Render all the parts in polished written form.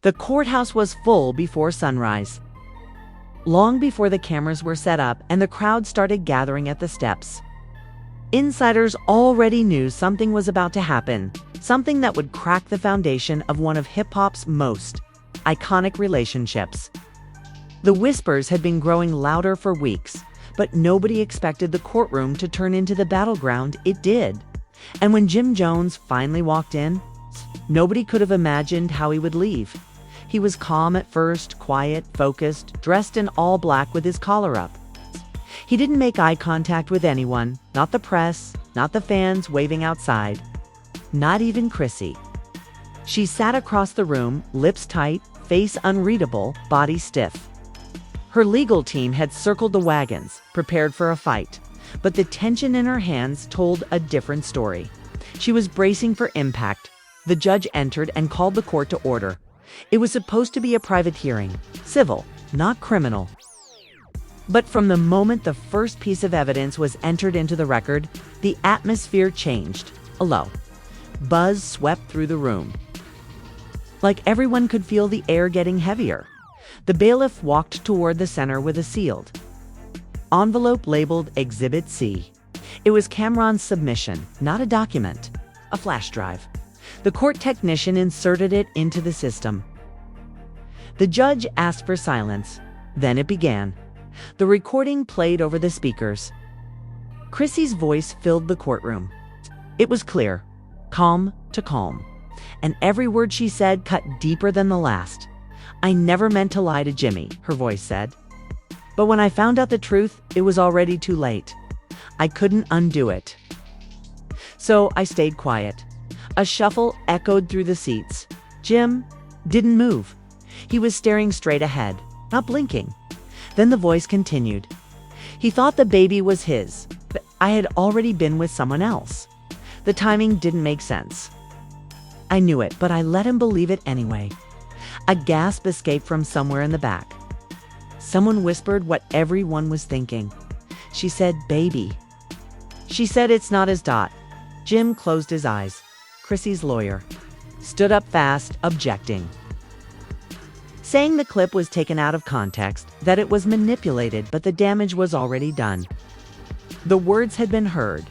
The courthouse was full before sunrise. Long before the cameras were set up and the crowd started gathering at the steps. Insiders already knew something was about to happen, something that would crack the foundation of one of hip-hop's most iconic relationships. The whispers had been growing louder for weeks, but nobody expected the courtroom to turn into the battleground it did. And when Jim Jones finally walked in, nobody could have imagined how he would leave. He was calm at first, quiet, focused, dressed in all black with his collar up. He didn't make eye contact with anyone, not the press, not the fans waving outside, not even Chrissy. She sat across the room, lips tight, face unreadable, body stiff. Her legal team had circled the wagons, prepared for a fight, but the tension in her hands told a different story. She was bracing for impact. The judge entered and called the court to order. It was supposed to be a private hearing, civil, not criminal. But from the moment the first piece of evidence was entered into the record, the atmosphere changed. A low buzz swept through the room. Like everyone could feel the air getting heavier. The bailiff walked toward the center with a sealed envelope labeled Exhibit C. It was Cameron's submission, not a document, a flash drive. The court technician inserted it into the system. The judge asked for silence. Then it began. The recording played over the speakers. Chrissy's voice filled the courtroom. It was clear, calm to calm, and every word she said cut deeper than the last. "I never meant to lie to Jimmy," her voice said. "But when I found out the truth, it was already too late. I couldn't undo it. So I stayed quiet." A shuffle echoed through the seats. Jim didn't move. He was staring straight ahead, not blinking. Then the voice continued. "He thought the baby was his, but I had already been with someone else. The timing didn't make sense. I knew it, but I let him believe it anyway." A gasp escaped from somewhere in the back. Someone whispered what everyone was thinking. She said, "Baby." She said, "It's not his dot." Jim closed his eyes. Chrissy's lawyer stood up fast, objecting, saying the clip was taken out of context, that it was manipulated, but the damage was already done. The words had been heard,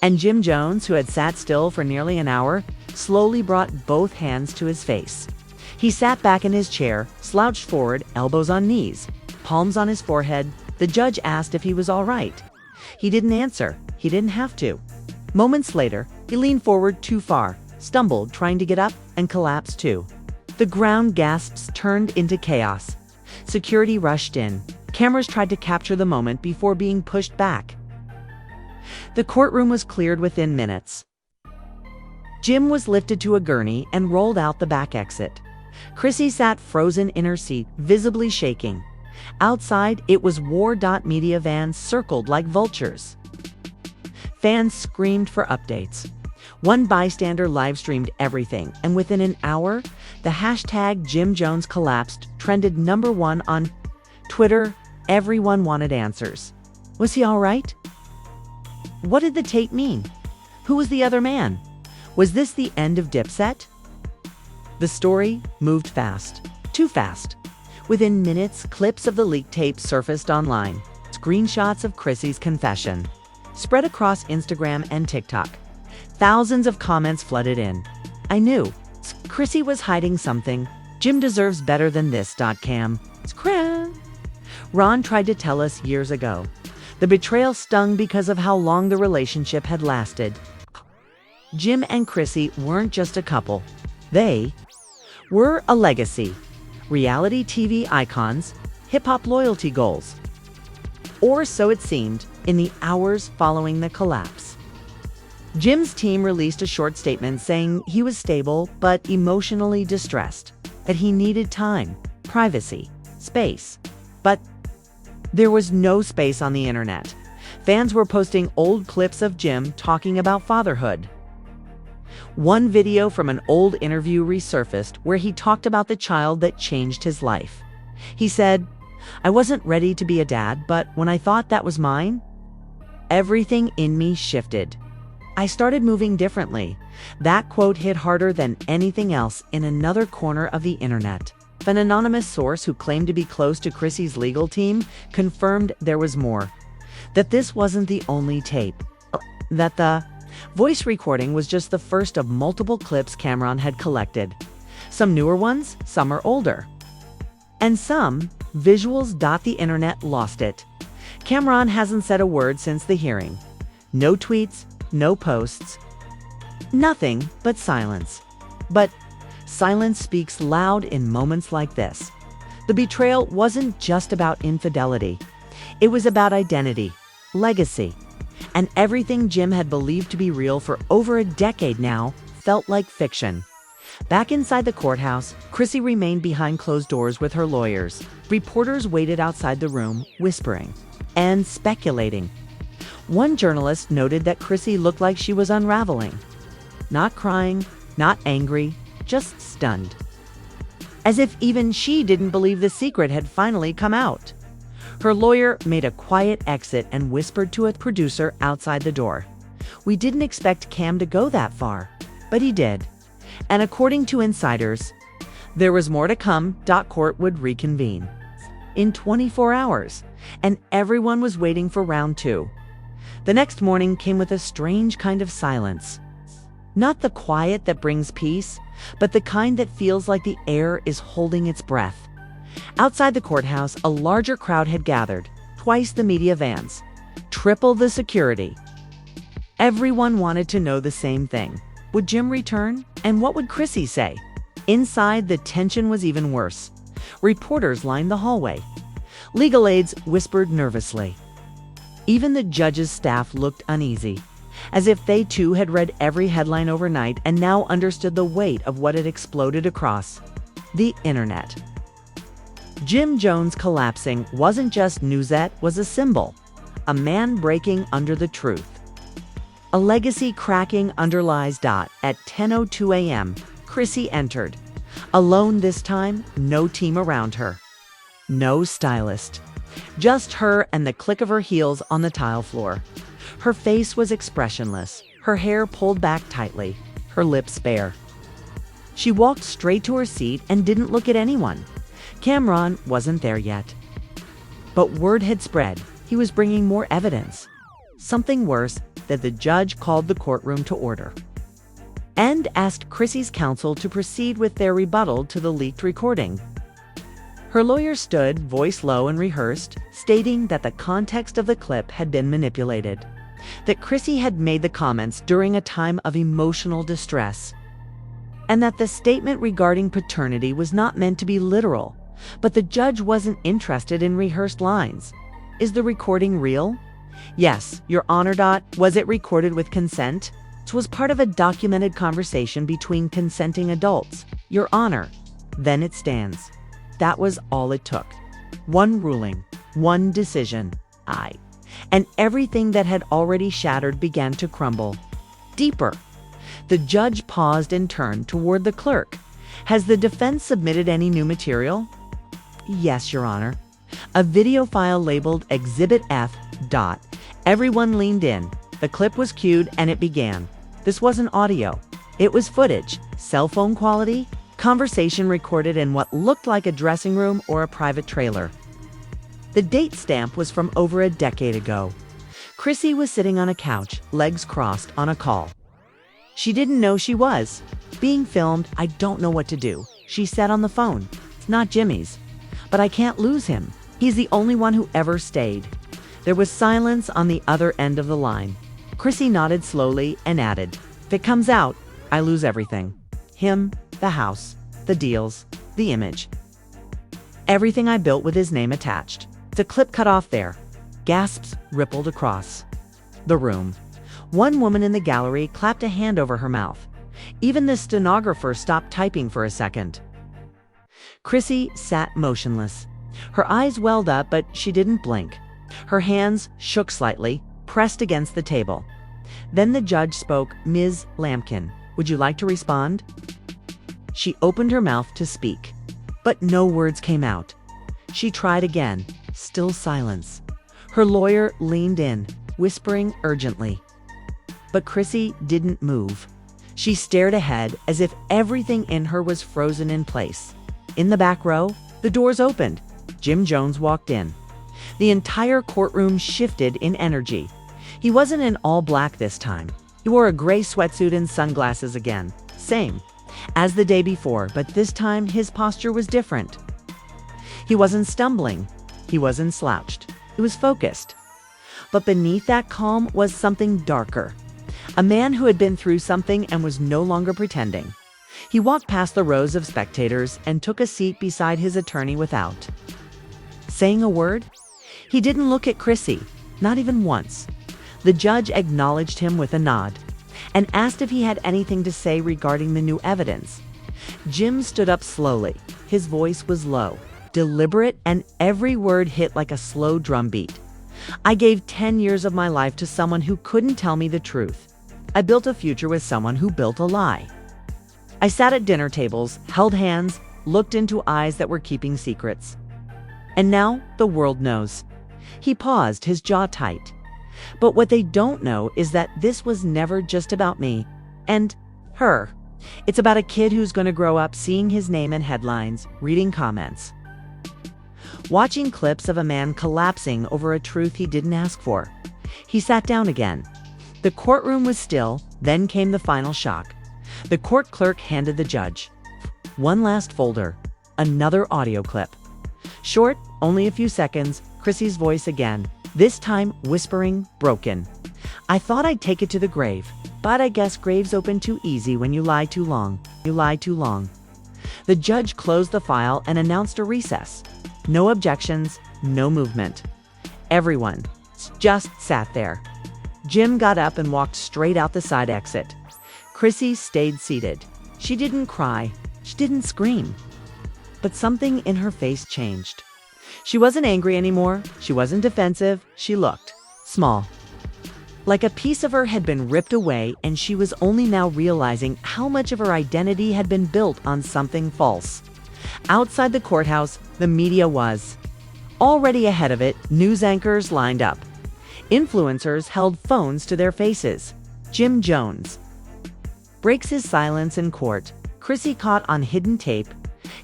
and Jim Jones, who had sat still for nearly an hour, slowly brought both hands to his face. He sat back in his chair, slouched forward, elbows on knees, palms on his forehead. The judge asked if he was all right. He didn't answer. He didn't have to. Moments later, he leaned forward too far, stumbled trying to get up, and collapsed too. The ground gasps turned into chaos. Security rushed in. Cameras tried to capture the moment before being pushed back. The courtroom was cleared within minutes. Jim was lifted to a gurney and rolled out the back exit. Chrissy sat frozen in her seat, visibly shaking. Outside, it was war.media vans circled like vultures. Fans screamed for updates. One bystander live-streamed everything, and within an hour, the hashtag Jim Jones collapsed trended #1 on Twitter. Everyone wanted answers. Was he all right? What did the tape mean? Who was the other man? Was this the end of Dipset? The story moved fast. Too fast. Within minutes, clips of the leaked tape surfaced online. Screenshots of Chrissy's confession spread across Instagram and TikTok. Thousands of comments flooded in. "I knew. Chrissy was hiding something. Jim deserves better than this. Cam. Ron tried to tell us years ago." The betrayal stung because of how long the relationship had lasted. Jim and Chrissy weren't just a couple. They were a legacy. Reality TV icons, hip-hop loyalty goals. Or so it seemed in the hours following the collapse. Jim's team released a short statement saying he was stable but emotionally distressed, that he needed time, privacy, space. But there was no space on the internet. Fans were posting old clips of Jim talking about fatherhood. One video from an old interview resurfaced where he talked about the child that changed his life. He said, "I wasn't ready to be a dad, but when I thought that was mine, everything in me shifted. I started moving differently. That quote hit harder than anything else in another corner of the internet. An anonymous source who claimed to be close to Chrissy's legal team confirmed there was more. That this wasn't the only tape. That the voice recording was just the first of multiple clips Cameron had collected. Some newer ones, some are older. And some visuals. The internet lost it. Cameron hasn't said a word since the hearing. No tweets, no posts. Nothing but silence. But silence speaks loud in moments like this. The betrayal wasn't just about infidelity. It was about identity, legacy, and everything Jim had believed to be real for over a decade now felt like fiction. Back inside the courthouse, Chrissy remained behind closed doors with her lawyers. Reporters waited outside the room, whispering and speculating. One journalist noted that Chrissy looked like she was unraveling. Not crying, not angry, just stunned. As if even she didn't believe the secret had finally come out. Her lawyer made a quiet exit and whispered to a producer outside the door. "We didn't expect Cam to go that far, but he did." And according to insiders, there was more to come. Court would reconvene in 24 hours, and everyone was waiting for round 2. The next morning came with a strange kind of silence. Not the quiet that brings peace, but the kind that feels like the air is holding its breath. Outside the courthouse, a larger crowd had gathered, twice the media vans, triple the security. Everyone wanted to know the same thing. Would Jim return? And what would Chrissy say? Inside, the tension was even worse. Reporters lined the hallway. Legal aides whispered nervously. Even the judge's staff looked uneasy, as if they too had read every headline overnight and now understood the weight of what had exploded across the internet. Jim Jones collapsing wasn't just news, it was a symbol. A man breaking under the truth. A legacy cracking under lies. At 10:02 a.m., Chrissy entered. Alone this time, no team around her. No stylist. Just her and the click of her heels on the tile floor. Her face was expressionless, her hair pulled back tightly, her lips bare. She walked straight to her seat and didn't look at anyone. Cameron wasn't there yet. But word had spread. He was bringing more evidence. Something worse, that the judge called the courtroom to order and asked Chrissy's counsel to proceed with their rebuttal to the leaked recording. Her lawyer stood, voice low, and rehearsed, stating that the context of the clip had been manipulated, that Chrissy had made the comments during a time of emotional distress, and that the statement regarding paternity was not meant to be literal. But the judge wasn't interested in rehearsed lines. Is the recording real? Yes, Your Honor. Was it recorded with consent? It was part of a documented conversation between consenting adults. Your Honor. Then it stands. That was all it took. One ruling, one decision. And everything that had already shattered began to crumble. Deeper. The judge paused and turned toward the clerk. Has the defense submitted any new material? Yes, Your Honor. A video file labeled Exhibit F. Everyone leaned in. The clip was cued and it began. This wasn't audio. It was footage, cell phone quality, conversation recorded in what looked like a dressing room or a private trailer. The date stamp was from over a decade ago. Chrissy was sitting on a couch, legs crossed, on a call. She didn't know she was being filmed. "I don't know what to do," she said on the phone. "It's not Jimmy's, but I can't lose him. He's the only one who ever stayed." There was silence on the other end of the line. Chrissy nodded slowly and added, "If it comes out, I lose everything. Him, the house, the deals, the image. Everything I built with his name attached." The clip cut off there. Gasps rippled across the room. One woman in the gallery clapped a hand over her mouth. Even the stenographer stopped typing for a second. Chrissy sat motionless. Her eyes welled up, but she didn't blink. Her hands shook slightly, pressed against the table. Then the judge spoke. "Ms. Lampkin, would you like to respond?" She opened her mouth to speak, but no words came out. She tried again. Still silence. Her lawyer leaned in, whispering urgently, But Chrissy didn't move. She stared ahead as if everything in her was frozen in place. In the back row, the doors opened. Jim Jones walked in. The entire courtroom shifted in energy. He wasn't in all black this time. He wore a gray sweatsuit and sunglasses again. Same as the day before, but this time his posture was different. He wasn't stumbling. He wasn't slouched. He was focused. But beneath that calm was something darker. A man who had been through something and was no longer pretending. He walked past the rows of spectators and took a seat beside his attorney without saying a word. He didn't look at Chrissy, not even once. The judge acknowledged him with a nod and asked if he had anything to say regarding the new evidence. Jim stood up slowly. His voice was low, deliberate, and every word hit like a slow drum beat. I gave 10 years of my life to someone who couldn't tell me the truth. I built a future with someone who built a lie. I sat at dinner tables, held hands, looked into eyes that were keeping secrets. And now the world knows. He paused, his jaw tight. But what they don't know is that this was never just about me and her. It's about a kid who's going to grow up seeing his name in headlines, reading comments, watching clips of a man collapsing over a truth he didn't ask for. He sat down again. The courtroom was still, then came the final shock. The court clerk handed the judge one last folder, another audio clip. Short, only a few seconds, Chrissy's voice again, this time whispering, broken. I thought I'd take it to the grave, but I guess graves open too easy when you lie too long. You lie too long. The judge closed the file and announced a recess. No objections, no movement. Everyone just sat there. Jim got up and walked straight out the side exit. Chrissy stayed seated. She didn't cry. She didn't scream. But something in her face changed. She wasn't angry anymore. She wasn't defensive. She looked small. Like a piece of her had been ripped away, and she was only now realizing how much of her identity had been built on something false. Outside the courthouse, the media was already ahead of it. News anchors lined up. Influencers held phones to their faces. Jim Jones breaks his silence in court. Chrissy caught on hidden tape.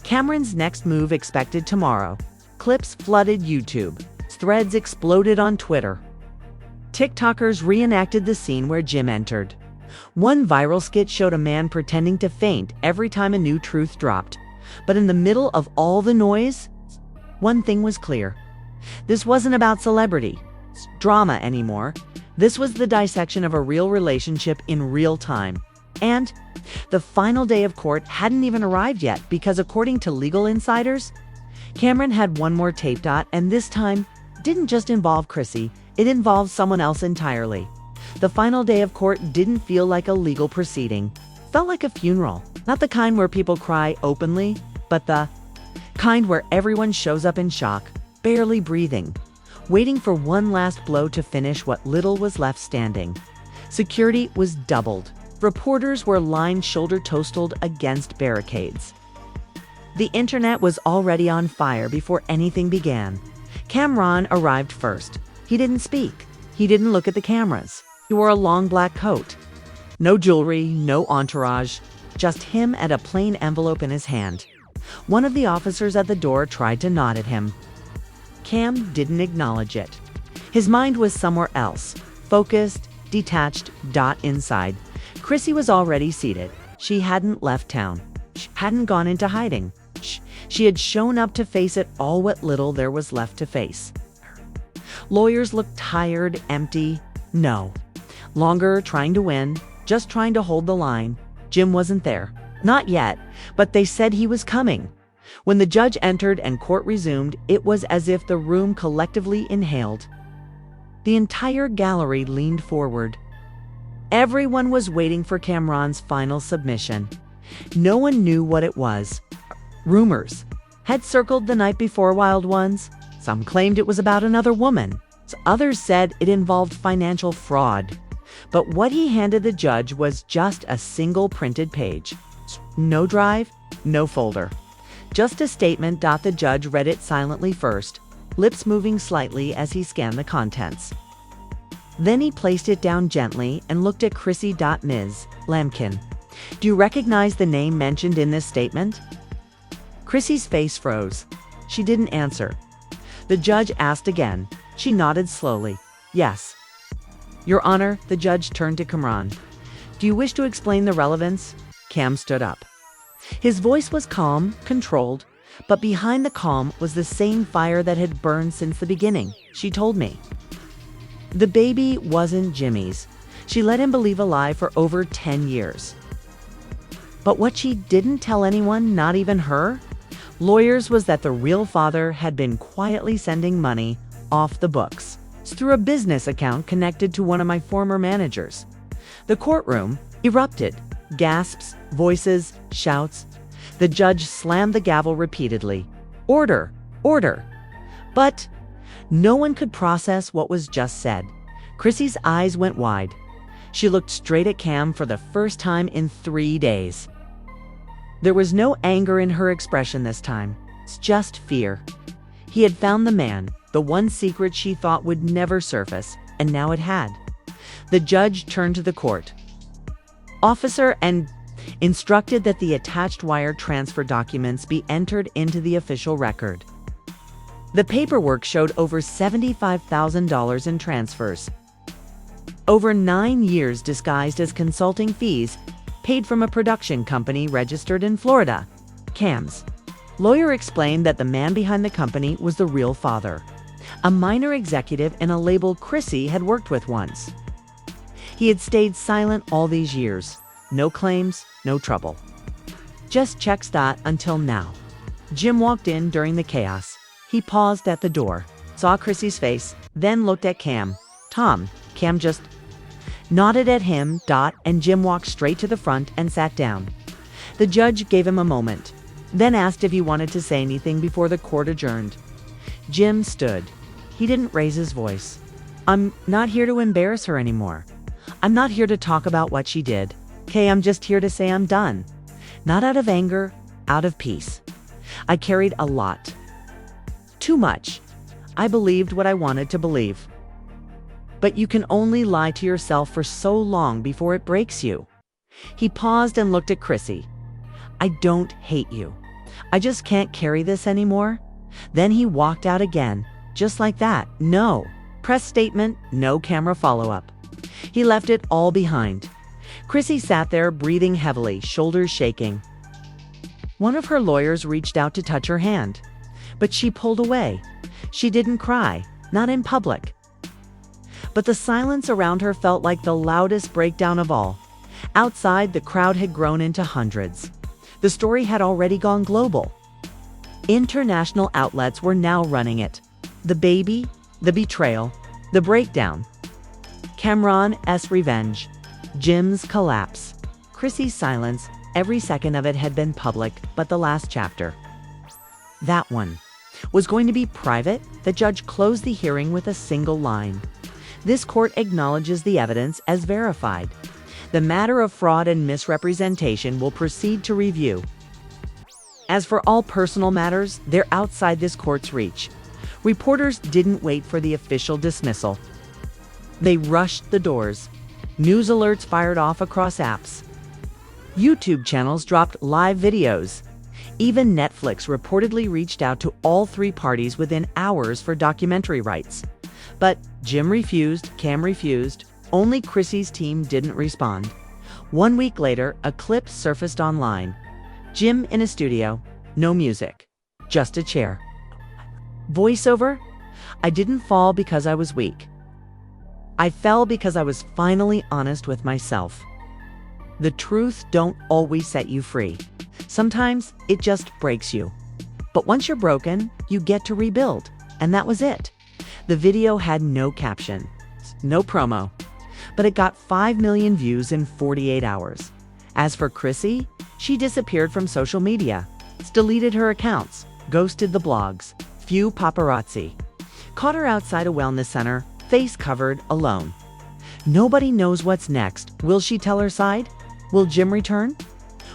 Cameron's next move expected tomorrow. Clips flooded YouTube. Threads exploded on Twitter. TikTokers reenacted the scene where Jim entered. One viral skit showed a man pretending to faint every time a new truth dropped. But in the middle of all the noise, one thing was clear. This wasn't about celebrity, drama anymore. This was the dissection of a real relationship in real time. And the final day of court hadn't even arrived yet because, according to legal insiders, Cameron had one more tape dot, and this time didn't just involve Chrissy, it involved someone else entirely. The final day of court didn't feel like a legal proceeding. It felt like a funeral. Not the kind where people cry openly, but the kind where everyone shows up in shock, barely breathing, waiting for one last blow to finish what little was left standing. Security was doubled. Reporters were lined shoulder-to-shoulder against barricades. The internet was already on fire before anything began. Cameron arrived first. He didn't speak. He didn't look at the cameras. He wore a long black coat. No jewelry, no entourage, just him and a plain envelope in his hand. One of the officers at the door tried to nod at him. Cam didn't acknowledge it. His mind was somewhere else, focused, detached, inside. Chrissy was already seated. She hadn't left town. She hadn't gone into hiding. She had shown up to face it, all what little there was left to face. Lawyers looked tired, empty. No longer trying to win, just trying to hold the line. Jim wasn't there. Not yet, but they said he was coming. When the judge entered and court resumed, it was as if the room collectively inhaled. The entire gallery leaned forward. Everyone was waiting for Cameron's final submission. No one knew what it was. Rumors had circled the night before, wild ones. Some claimed it was about another woman. Others said it involved financial fraud. But what he handed the judge was just a single printed page. No drive, no folder. Just a statement. The judge read it silently first, lips moving slightly as he scanned the contents. Then he placed it down gently and looked at Chrissy. Ms. Lampkin, do you recognize the name mentioned in this statement? Chrissy's face froze. She didn't answer. The judge asked again. She nodded slowly. Yes. Your Honor, the judge turned to Kamran. Do you wish to explain the relevance? Cam stood up. His voice was calm, controlled, but behind the calm was the same fire that had burned since the beginning. She told me. The baby wasn't Jimmy's. She let him believe a lie for over 10 years. But what she didn't tell anyone, not even her, lawyers, was that the real father had been quietly sending money off the books through a business account connected to one of my former managers. The courtroom erupted. Gasps, voices, shouts. The judge slammed the gavel repeatedly. Order, order. But no one could process what was just said. Chrissy's eyes went wide. She looked straight at Cam for the first time in 3 days. There was no anger in her expression this time. It's just fear. He had found the man, the one secret she thought would never surface, and now it had. The judge turned to the court. Officer, and instructed that the attached wire transfer documents be entered into the official record. The paperwork showed over $75,000 in transfers. Over 9 years disguised as consulting fees paid from a production company registered in Florida. Cam's lawyer explained that the man behind the company was the real father, a minor executive in a label Chrissy had worked with once. He had stayed silent all these years. No claims, no trouble. Just checks until now. Jim walked in during the chaos. He paused at the door, saw Chrissy's face, then looked at Cam. Tom, Cam just nodded at him. And Jim walked straight to the front and sat down. The judge gave him a moment, then asked if he wanted to say anything before the court adjourned. Jim stood. He didn't raise his voice. I'm not here to embarrass her anymore. I'm not here to talk about what she did. Okay, I'm just here to say I'm done. Not out of anger, out of peace. I carried a lot. Too much. I believed what I wanted to believe. But you can only lie to yourself for so long before it breaks you. He paused and looked at Chrissy. I don't hate you. I just can't carry this anymore. Then he walked out again, just like that. No press statement, no camera follow-up. He left it all behind. Chrissy sat there, breathing heavily, shoulders shaking. One of her lawyers reached out to touch her hand, but she pulled away. She didn't cry, not in public. But the silence around her felt like the loudest breakdown of all. Outside, the crowd had grown into hundreds. The story had already gone global. International outlets were now running it. The baby, the betrayal, the breakdown. Kamran's revenge. Jim's collapse. Chrissy's silence. Every second of it had been public, but the last chapter, that one, was going to be private. The judge closed the hearing with a single line. This court acknowledges the evidence as verified. The matter of fraud and misrepresentation will proceed to review. As for all personal matters, they're outside this court's reach. Reporters didn't wait for the official dismissal. They rushed the doors. News alerts fired off across apps. YouTube channels dropped live videos. Even Netflix reportedly reached out to all three parties within hours for documentary rights. But Jim refused, Cam refused. Only Chrissy's team didn't respond. 1 week later, a clip surfaced online. Jim in a studio, no music, just a chair. Voiceover? I didn't fall because I was weak. I fell because I was finally honest with myself. The truth don't always set you free. Sometimes it just breaks you. But once you're broken, you get to rebuild. And that was it. The video had no caption, no promo, but it got 5 million views in 48 hours. As for Chrissy, she disappeared from social media, deleted her accounts, ghosted the blogs. Few paparazzi caught her outside a wellness center, face covered, alone. Nobody knows what's next. Will she tell her side? Will Jim return?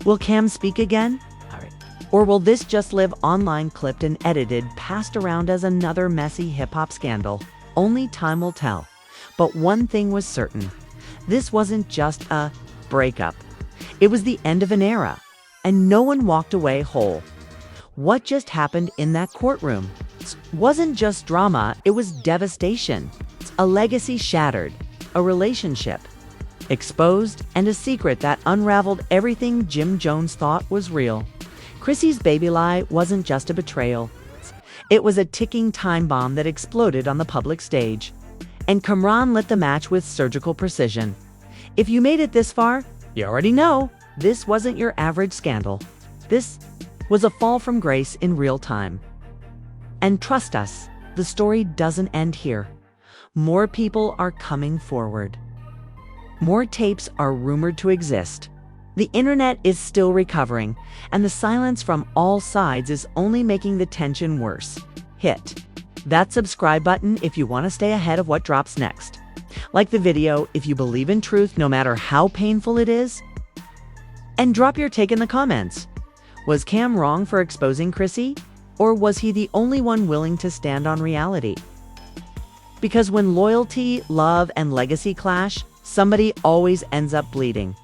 Will Cam speak again? Or will this just live online, clipped and edited, passed around as another messy hip-hop scandal? Only time will tell. But one thing was certain. This wasn't just a breakup. It was the end of an era, and no one walked away whole. What just happened in that courtroom wasn't just drama, it was devastation. A legacy shattered, a relationship exposed, and a secret that unraveled everything Jim Jones thought was real. Chrissy's baby lie wasn't just a betrayal. It was a ticking time bomb that exploded on the public stage. And Kamran lit the match with surgical precision. If you made it this far, you already know this wasn't your average scandal. This was a fall from grace in real time. And trust us, the story doesn't end here. More people are coming forward. More tapes are rumored to exist. The internet is still recovering, and the silence from all sides is only making the tension worse. Hit that subscribe button if you want to stay ahead of what drops next. Like the video if you believe in truth no matter how painful it is. And drop your take in the comments. Was Cam wrong for exposing Chrissy? Or was he the only one willing to stand on reality? Because when loyalty, love, and legacy clash, somebody always ends up bleeding.